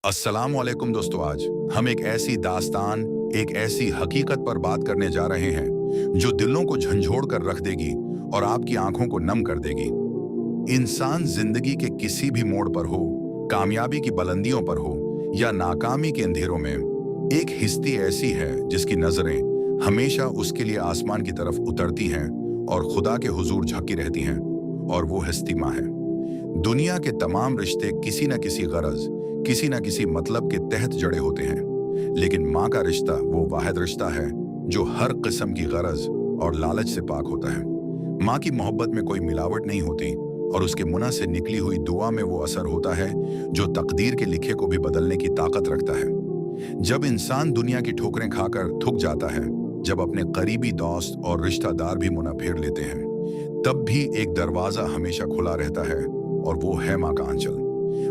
अस्सलाम वालेकुम दोस्तों। आज हम एक ऐसी दास्तान, एक ऐसी हकीकत पर बात करने जा रहे हैं जो दिलों को झंझोड़ कर रख देगी और आपकी आंखों को नम कर देगी। इंसान जिंदगी के किसी भी मोड़ पर हो, कामयाबी की बुलंदियों पर हो या नाकामी के अंधेरों में, एक हिस्ती ऐसी है जिसकी नजरें हमेशा उसके लिए आसमान की तरफ उतरती हैं और खुदा के हुजूर झकी रहती हैं, और वो हस्ती माँ है। दुनिया के तमाम रिश्ते किसी न किसी गरज, किसी न किसी मतलब के तहत जड़े होते हैं, लेकिन माँ का रिश्ता वो वाहिद रिश्ता है जो हर किस्म की गरज और लालच से पाक होता है। माँ की मोहब्बत में कोई मिलावट नहीं होती और उसके मुंह से निकली हुई दुआ में वो असर होता है जो तकदीर के लिखे को भी बदलने की ताकत रखता है। जब इंसान दुनिया की ठोकरें खाकर थक जाता है, जब अपने करीबी दोस्त और रिश्तेदार भी मुंह फेर लेते हैं, तब भी एक दरवाजा हमेशा खुला रहता है, और वो है माँ का आंचल।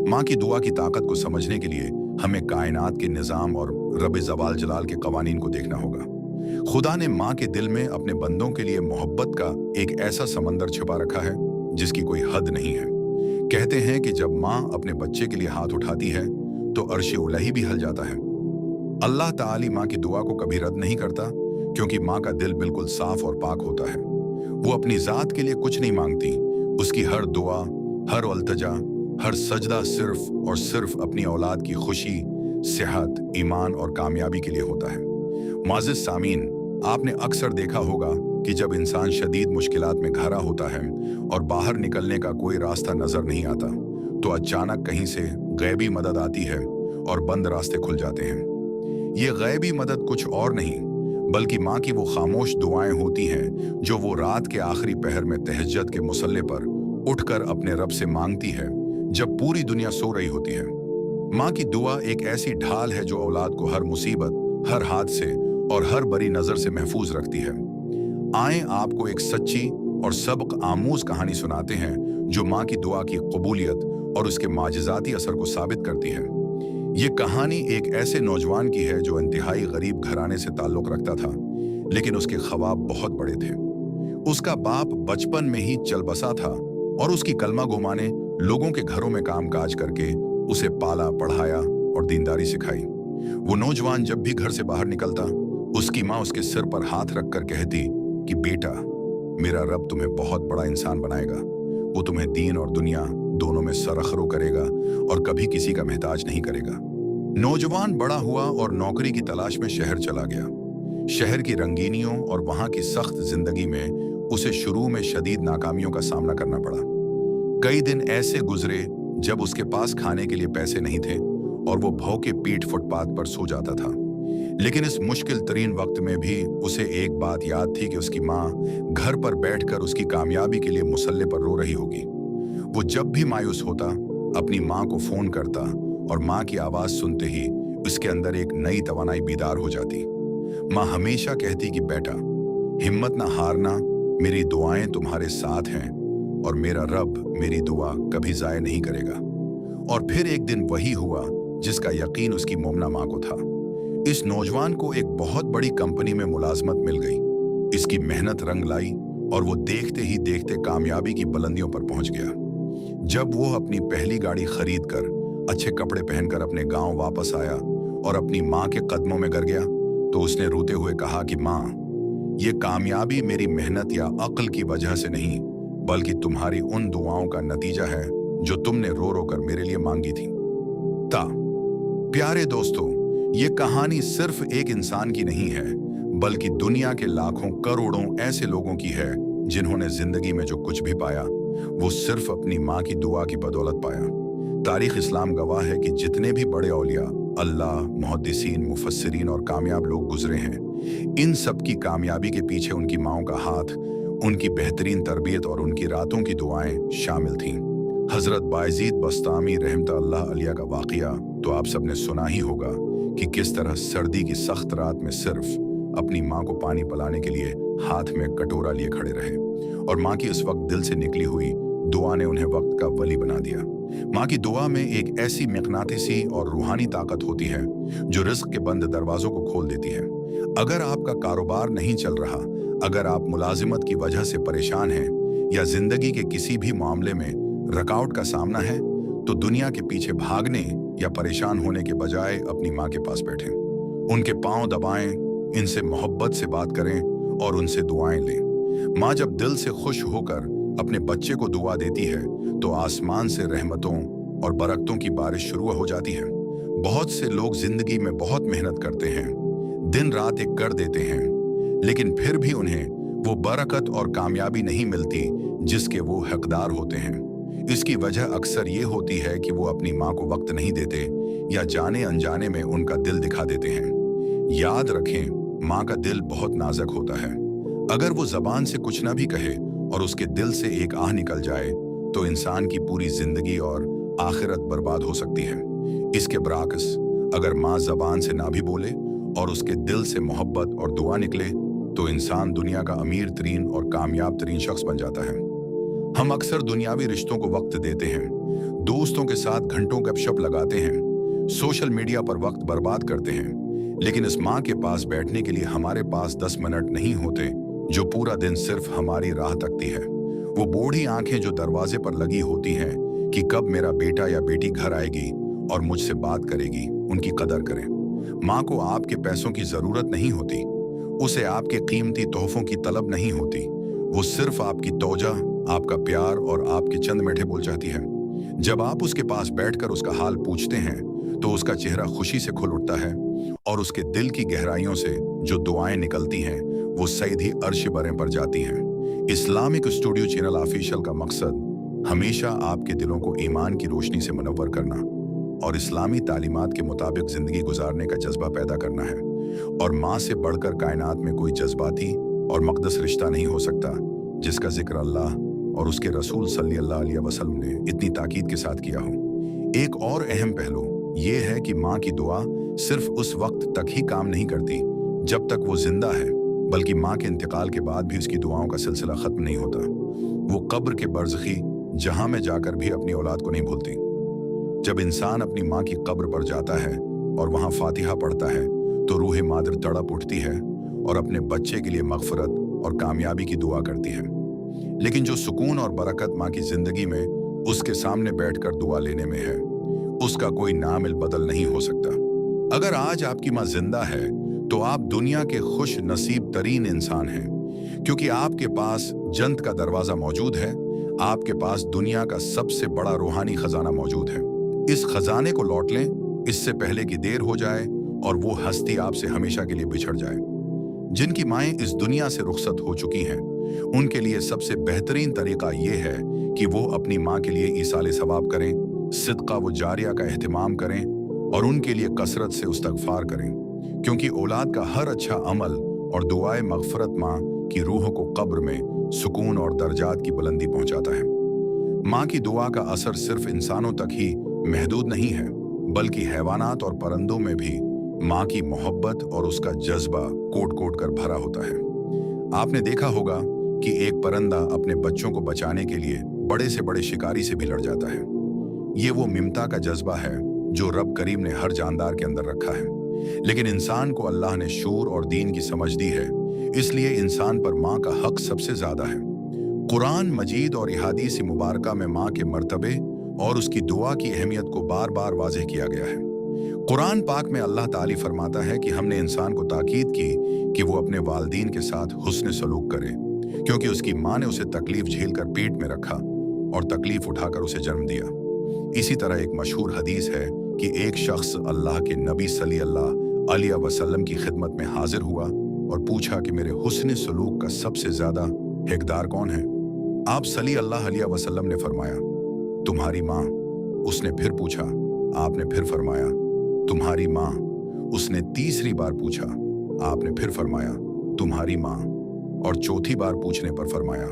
माँ की दुआ की ताकत को समझने के लिए हमें कायनात के निज़ाम और रब ज़वाल जलाल के कवानीन को देखना होगा। खुदा ने माँ के दिल में अपने बंदों के लिए मोहब्बत का एक ऐसा समंदर छिपा रखा है जिसकी कोई हद नहीं है। कहते हैं कि जब माँ अपने बच्चे के लिए हाथ उठाती है तो अर्श उलही भी हिल जाता है। अल्लाह ताली माँ की दुआ को कभी रद्द नहीं करता, क्योंकि माँ का दिल बिल्कुल साफ और पाक होता है। वो अपनी ज़ात के लिए कुछ नहीं मांगती। उसकी हर दुआ, हर अल्तजा, हर सजदा सिर्फ और सिर्फ अपनी औलाद की खुशी, सेहत, ईमान और कामयाबी के लिए होता है। मुअज़्ज़िज़ सामीन, आपने अक्सर देखा होगा कि जब इंसान शदीद मुश्किलात में घिरा होता है और बाहर निकलने का कोई रास्ता नजर नहीं आता, तो अचानक कहीं से गैबी मदद आती है और बंद रास्ते खुल जाते हैं। ये गैबी मदद कुछ और नहीं बल्कि माँ की वो खामोश दुआएं होती हैं जो वो रात के आखिरी पहर में तहज्जुद के मुसल्ले पर उठकर अपने रब से मांगती है जब पूरी दुनिया सो रही होती है। माँ की दुआ एक ऐसी ढाल है जो औलाद को हर मुसीबत, हर हादसे और हर बड़ी नजर से महफूज रखती है। आए आपको एक सच्ची और सबक आमूज कहानी सुनाते हैं जो माँ की दुआ की कबूलियत और उसके माजिजाती असर को साबित करती है। ये कहानी एक ऐसे नौजवान की है जो इंतहाई गरीब घराने से ताल्लुक रखता था, लेकिन उसके ख्वाब बहुत बड़े थे। उसका बाप बचपन में ही चल बसा था और उसकी कलमा घुमाने लोगों के घरों में काम काज करके उसे पाला, पढ़ाया और दीनदारी सिखाई। वो नौजवान जब भी घर से बाहर निकलता, उसकी माँ उसके सिर पर हाथ रखकर कहती कि बेटा, मेरा रब तुम्हें बहुत बड़ा इंसान बनाएगा। वो तुम्हें दीन और दुनिया दोनों में सरखरो करेगा और कभी किसी का मोहताज नहीं करेगा। नौजवान बड़ा हुआ और नौकरी की तलाश में शहर चला गया। शहर की रंगीनियों और वहां की सख्त जिंदगी में उसे शुरू में शदीद नाकामियों का सामना करना पड़ा। कई दिन ऐसे गुजरे जब उसके पास खाने के लिए पैसे नहीं थे और वो भूखे पीठ फुटपाथ पर सो जाता था। लेकिन इस मुश्किल तरीन वक्त में भी उसे एक बात याद थी कि उसकी माँ घर पर बैठकर उसकी कामयाबी के लिए मुसल्ले पर रो रही होगी। वो जब भी मायूस होता, अपनी माँ को फोन करता और माँ की आवाज सुनते ही उसके अंदर एक नई तवानाई बीदार हो जाती। माँ हमेशा कहती कि बेटा, हिम्मत ना हारना, मेरी दुआएं तुम्हारे साथ हैं और मेरा रब मेरी दुआ कभी जाया नहीं करेगा। और फिर एक दिन वही हुआ जिसका यकीन उसकी मोमना माँ को था। इस नौजवान को एक बहुत बड़ी कंपनी में मुलाजमत मिल गई। इसकी मेहनत रंग लाई और वो देखते ही देखते कामयाबी की बुलंदियों पर पहुंच गया। जब वो अपनी पहली गाड़ी खरीद कर, अच्छे कपड़े पहनकर अपने गांव वापस आया और अपनी माँ के कदमों में गिर गया, तो उसने रोते हुए कहा कि माँ, ये कामयाबी मेरी मेहनत या अक्ल की वजह से नहीं, बल्कि तुम्हारी उन दुआओं का नतीजा है जो तुमने रो रो कर मेरे लिए मांगी थी। प्यारे दोस्तों, ये कहानी सिर्फ एक इंसान की नहीं है, बल्कि दुनिया के लाखों करोड़ों ऐसे लोगों की है जिन्होंने जिंदगी में जो कुछ भी पाया वो सिर्फ अपनी माँ की दुआ की बदौलत पाया। तारीख इस्लाम गवाह है कि जितने भी बड़े औलिया, अल्लाह, मुहद्दिसीन, मुफस्सिरीन और कामयाब लोग गुजरे हैं, इन सब की कामयाबी के पीछे उनकी माँओं का हाथ, उनकी बेहतरीन तरबियत और उनकी रातों की दुआएं शामिल थीं। हजरत बायजीद बस्तामी रहमतुल्लाह अलैह का वाक़िया तो आप सबने सुना ही होगा कि किस तरह सर्दी की सख्त रात में सिर्फ अपनी माँ को पानी पिलाने के लिए हाथ में कटोरा लिए खड़े रहे, और माँ की उस वक्त दिल से निकली हुई दुआ ने उन्हें वक्त का वली बना दिया। माँ की दुआ में एक ऐसी मक़नातिसी और रूहानी ताकत होती है जो रिज़्क़ के बंद दरवाजों को खोल देती है। अगर आपका कारोबार नहीं चल रहा, अगर आप मुलाजिमत की वजह से परेशान हैं या जिंदगी के किसी भी मामले में रुकावट का सामना है, तो दुनिया के पीछे भागने या परेशान होने के बजाय अपनी माँ के पास बैठें। उनके पांव दबाएं, इनसे मोहब्बत से बात करें और उनसे दुआएं लें। माँ जब दिल से खुश होकर अपने बच्चे को दुआ देती है तो आसमान से रहमतों और बरकतों की बारिश शुरू हो जाती है। बहुत से लोग जिंदगी में बहुत मेहनत करते हैं, दिन रात एक कर देते हैं, लेकिन फिर भी उन्हें वो बरकत और कामयाबी नहीं मिलती जिसके वो हकदार होते हैं। इसकी वजह अक्सर ये होती है कि वो अपनी माँ को वक्त नहीं देते या जाने अनजाने में उनका दिल दिखा देते हैं। याद रखें, माँ का दिल बहुत नाजुक होता है। अगर वो जबान से कुछ ना भी कहे और उसके दिल से एक आह निकल जाए तो इंसान की पूरी जिंदगी और आखिरत बर्बाद हो सकती है। इसके बरअक्स, अगर माँ जबान से ना भी बोले और उसके दिल से मोहब्बत और दुआ निकले तो इंसान दुनिया का अमीर तरीन और कामयाब तरीन शख्स बन जाता है। हम अक्सर दुनियावी रिश्तों को वक्त देते हैं, दोस्तों के साथ घंटों गपशप लगाते हैं, सोशल मीडिया पर वक्त बर्बाद करते हैं, लेकिन इस माँ के पास बैठने के लिए हमारे पास 10 मिनट नहीं होते जो पूरा दिन सिर्फ हमारी राह तकती है। वो बूढ़ी आंखें जो दरवाजे पर लगी होती हैं कि कब मेरा बेटा या बेटी घर आएगी और मुझसे बात करेगी, उनकी कदर करें। माँ को आपके पैसों की जरूरत नहीं होती, उसे आपके कीमती तोहफों की तलब नहीं होती। वो सिर्फ आपकी तौजा, आपका प्यार और आपके चंद मीठे बोल चाहती है। जब आप उसके पास बैठकर उसका हाल पूछते हैं तो उसका चेहरा खुशी से खुल उठता है और उसके दिल की गहराइयों से जो दुआएं निकलती हैं वो सीधी अर्श बरें पर जाती हैं। इस्लामिक स्टूडियो चैनल ऑफिशियल का मकसद हमेशा आपके दिलों को ईमान की रोशनी से मुनव्वर करना और इस्लामी तालीमात के मुताबिक जिंदगी गुजारने का जज्बा पैदा करना है। और माँ से बढ़कर कायनात में कोई जज्बाती और मक़दस रिश्ता नहीं हो सकता जिसका जिक्र अल्लाह और उसके रसूल सल्लल्लाहु अलैहि वसल्लम ने इतनी ताकीद के साथ किया हो। एक और अहम पहलू ये है कि माँ की दुआ सिर्फ उस वक्त तक ही काम नहीं करती जब तक वो जिंदा है, बल्कि माँ के इंतकाल के बाद भी उसकी दुआओं का सिलसिला खत्म नहीं होता। वो कब्र के बरज़खी जहां में जाकर भी अपनी औलाद को नहीं भूलती। जब इंसान अपनी माँ की कब्र पर जाता है और वहां फातिहा पढ़ता है तो रूह मादर तड़प उठती है और अपने बच्चे के लिए मगफरत और कामयाबी की दुआ करती है। लेकिन जो सुकून और बरकत माँ की जिंदगी में उसके सामने बैठकर दुआ लेने में है, उसका कोई नामिल बदल नहीं हो सकता। अगर आज आपकी माँ जिंदा है तो आप दुनिया के खुश नसीब तरीन इंसान हैं, क्योंकि आपके पास जन्नत का दरवाजा मौजूद है। आपके पास दुनिया का सबसे बड़ा रूहानी खजाना मौजूद है। इस खजाने को लौट लें इससे पहले कि देर हो जाए और वो हस्ती आपसे हमेशा के लिए बिछड़ जाए। जिनकी माएं इस दुनिया से रुखसत हो चुकी हैं, उनके लिए सबसे बेहतरीन तरीका ये है कि वो अपनी माँ के लिए ईसाले सवाब करें, सिदका व जारिया का एहतमाम करें और उनके लिए कसरत से इस्तगफार करें, क्योंकि औलाद का हर अच्छा अमल और दुआए मगफरत माँ की रूह को कब्र में सुकून और दर्जात की बुलंदी पहुंचाता है। माँ की दुआ का असर सिर्फ इंसानों तक ही महदूद नहीं है, बल्कि हैवानात और परिंदों में भी माँ की मोहब्बत और उसका जज्बा कोट कोट कर भरा होता है। आपने देखा होगा कि एक परिंदा अपने बच्चों को बचाने के लिए बड़े से बड़े शिकारी से भी लड़ जाता है। ये वो ममता का जज्बा है जो रब करीम ने हर जानदार के अंदर रखा है। लेकिन इंसान को अल्लाह ने शूर और दीन की समझ दी है, इसलिए इंसान पर माँ का हक सबसे ज्यादा है। कुरान मजीद और हदीस मुबारका में माँ के मर्तबे और उसकी दुआ की अहमियत को बार बार वाज़ेह किया गया है। कुरान पाक में अल्लाह ताली फरमाता है कि हमने इंसान को ताकीद की कि वो अपने वालिदैन के साथ हुस्न सलूक करे, क्योंकि उसकी माँ ने उसे तकलीफ झेल कर पेट में रखा और तकलीफ उठाकर उसे जन्म दिया। इसी तरह एक मशहूर हदीस है कि एक शख्स अल्लाह के नबी सल्लल्लाहु अलैहि वसल्लम की खिदमत में हाजिर हुआ और पूछा कि मेरे हुस्न सलूक का सबसे ज्यादा हकदार कौन है। आप सल्लल्लाहु अलैहि वसल्लम ने फरमाया, तुम्हारी माँ। उसने फिर पूछा, आपने फिर फरमाया, तुम्हारी माँ। उसने तीसरी बार पूछा, आपने फिर फरमाया, तुम्हारी माँ। और चौथी बार पूछने पर फरमाया,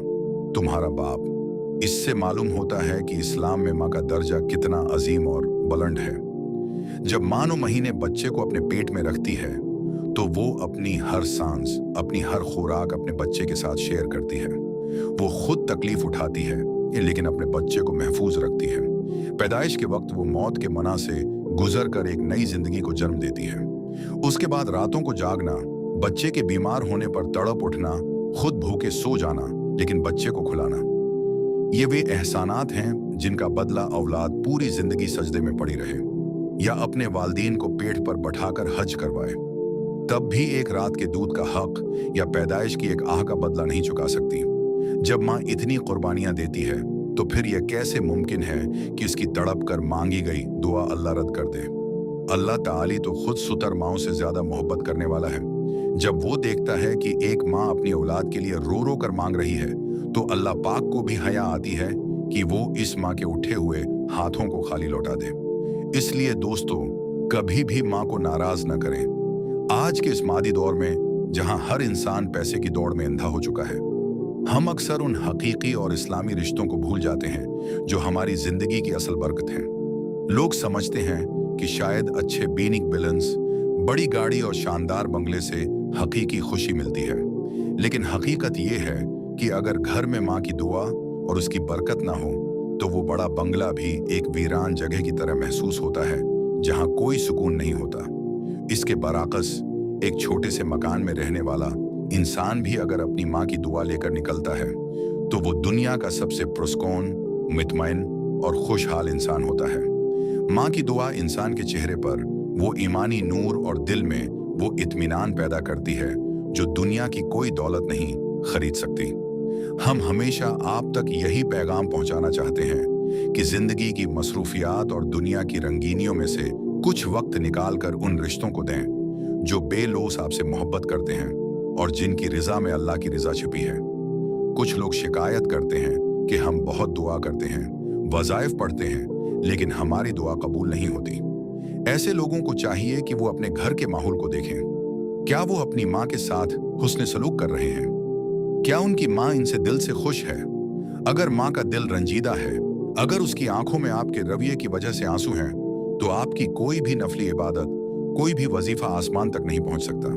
तुम्हारा बाप। इससे मालूम होता है कि इस्लाम में माँ का दर्जा कितना अजीम और बुलंद है। जब माँ 9 महीने बच्चे को अपने पेट में रखती है तो वो अपनी हर सांस, अपनी हर खुराक अपने बच्चे के साथ शेयर करती है। वो खुद तकलीफ उठाती है लेकिन अपने बच्चे को महफूज रखती है। पैदाइश के वक्त वो मौत के मना से गुजर कर एक नई जिंदगी को जन्म देती है। उसके बाद रातों को जागना, बच्चे के बीमार होने पर तड़प उठना, खुद भूखे सो जाना लेकिन बच्चे को खिलाना, ये वे एहसानात हैं जिनका बदला औलाद पूरी जिंदगी सजदे में पड़ी रहे। या अपने वालिदैन को पेट पर बैठाकर हज करवाए, तब भी एक रात के दूध का हक या पैदाइश की एक आह का बदला नहीं चुका सकती। जब माँ इतनी कुर्बानियां देती है तो फिर यह कैसे मुमकिन है कि इसकी तड़प कर मांगी गई दुआ अल्लाह रद्द कर दे। अल्लाह ताली तो खुद सुतर माओं से ज्यादा मोहब्बत करने वाला है। जब वो देखता है कि एक माँ अपनी औलाद के लिए रो रो कर मांग रही है तो अल्लाह पाक को भी हया आती है कि वो इस माँ के उठे हुए हाथों को खाली लौटा दे। इसलिए दोस्तों, कभी भी माँ को नाराज न करें। आज के इस मादी दौर में जहां हर इंसान पैसे की दौड़ में अंधा हो चुका है, हम अक्सर उन हकीकी और इस्लामी रिश्तों को भूल जाते हैं जो हमारी जिंदगी की असल बरकत हैं। लोग समझते हैं कि शायद अच्छे बीनिक बिलन्स, बड़ी गाड़ी और शानदार बंगले से हकीकी खुशी मिलती है, लेकिन हकीकत ये है कि अगर घर में माँ की दुआ और उसकी बरकत ना हो तो वो बड़ा बंगला भी एक वीरान जगह की तरह महसूस होता है जहां कोई सुकून नहीं होता। इसके बराकस एक छोटे से मकान में रहने वाला इंसान भी अगर अपनी माँ की दुआ लेकर निकलता है तो वो दुनिया का सबसे पुरस्कून, मुतमईन और खुशहाल इंसान होता है। माँ की दुआ इंसान के चेहरे पर वो ईमानी नूर और दिल में वो इत्मीनान पैदा करती है जो दुनिया की कोई दौलत नहीं खरीद सकती। हम हमेशा आप तक यही पैगाम पहुंचाना चाहते हैं कि जिंदगी की मसरूफियात और दुनिया की रंगीनियों में से कुछ वक्त निकालकर उन रिश्तों को दें जो बेलौस आपसे मोहब्बत करते हैं और जिनकी रिजा में अल्लाह की रिजा छिपी है। कुछ लोग शिकायत करते हैं कि हम बहुत दुआ करते हैं, वज़ाइफ पढ़ते हैं, लेकिन हमारी दुआ कबूल नहीं होती। ऐसे लोगों को चाहिए कि वो अपने घर के माहौल को देखें। क्या वो अपनी माँ के साथ हुस्न सलूक कर रहे हैं? क्या उनकी माँ इनसे दिल से खुश है? अगर माँ का दिल रंजीदा है, अगर उसकी आंखों में आपके रवैये की वजह से आंसू हैं, तो आपकी कोई भी नफली इबादत, कोई भी वजीफा आसमान तक नहीं पहुंच सकता।